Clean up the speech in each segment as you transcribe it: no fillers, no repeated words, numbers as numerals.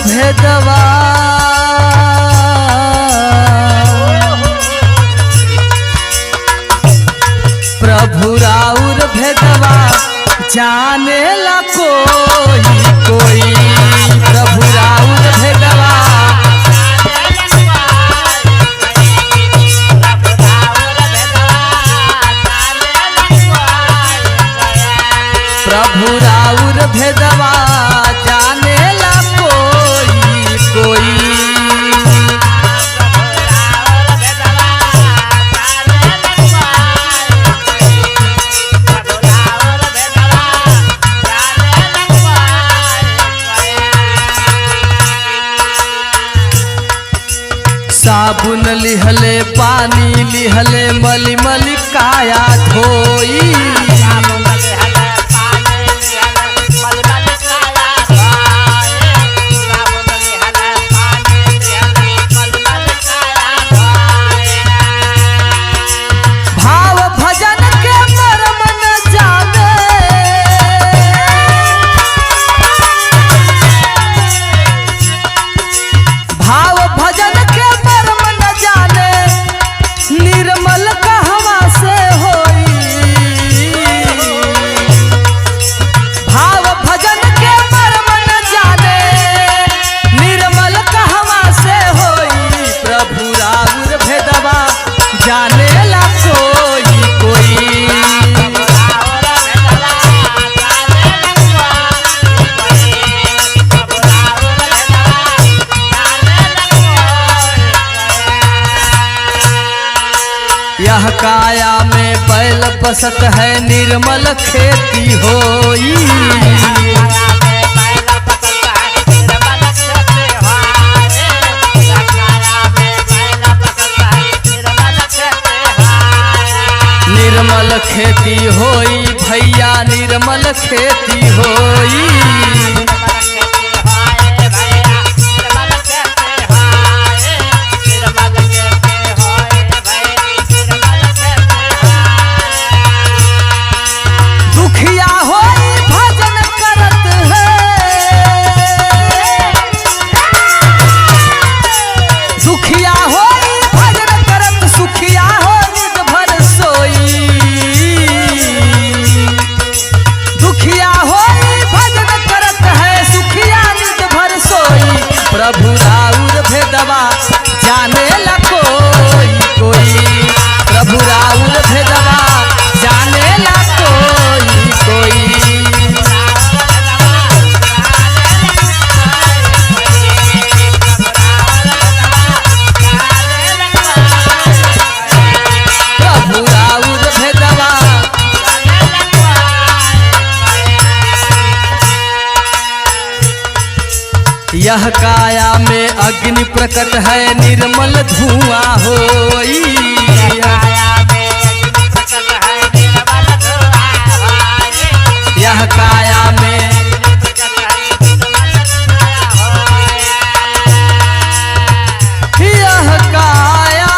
भेदवा प्रभु राउर भेदवा जाने ला कोई प्रभु राउर भेदवा प्रभु राउर भेदवा जाने ला कोई साबुन लिहले पानी लिहले मली मली काया धोई भाव भजन के मर्म न जाने भाव भजन के मर्म न जाने निर्मल कहवा से होई भाव भजन के मर्म न जाने निर्मल कहवा से होई प्रभु राउर भेदवा जाने ला कोई यह काया में बैल पसत है निर्मल खेती होई निर्मल खेती होई भैया निर्मल खेती होई दुखिया होई भजन करत है दुखिया होई भजन करत सुखिया हो निद भर सोई दुखिया होई भजन करत है सुखिया निद भर सोई प्रभु राउर भेदवा जाने ला कोई प्रभु राउर भेदवा जाने ला कोई प्रभु राउर भेदवा यह काया में अग्नि प्रकट है निर्मल धुआं होई यह काया में यह काया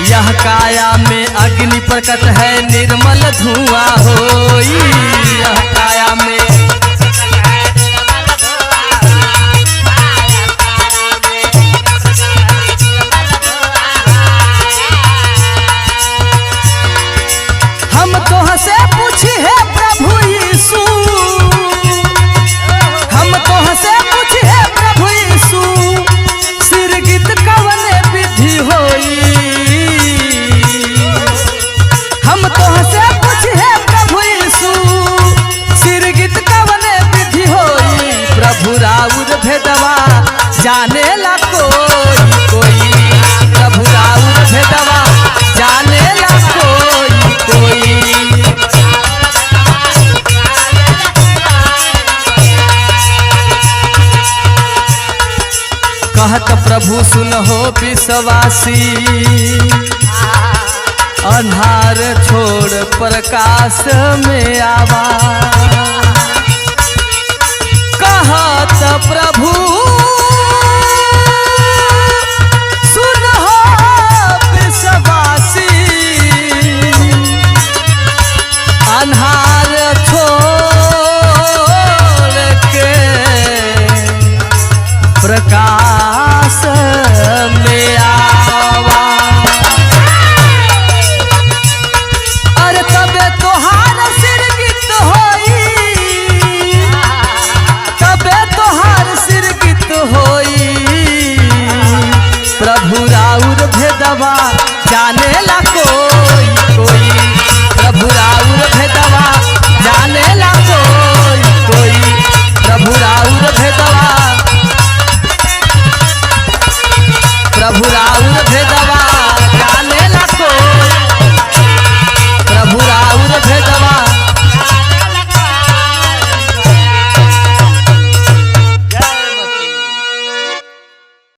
यह काया में अग्नि प्रकट है निर्मल धुआं होई यह काया में हम तोह से पूछी है प्रभु यीशु हम तोह से पूछी है प्रभु यीशु सिरगित कवने विधि होई हम तोह से पूछी है प्रभु यीशु सिरगित कवने विधि होई प्रभु राउर भेदवा जाने ला कोई प्रभु राउर भेदवा जाने ला कोई कहत प्रभु सुनहो विश्वासी अंधार छोड़ प्रकाश में आवा प्रभु राउर भेद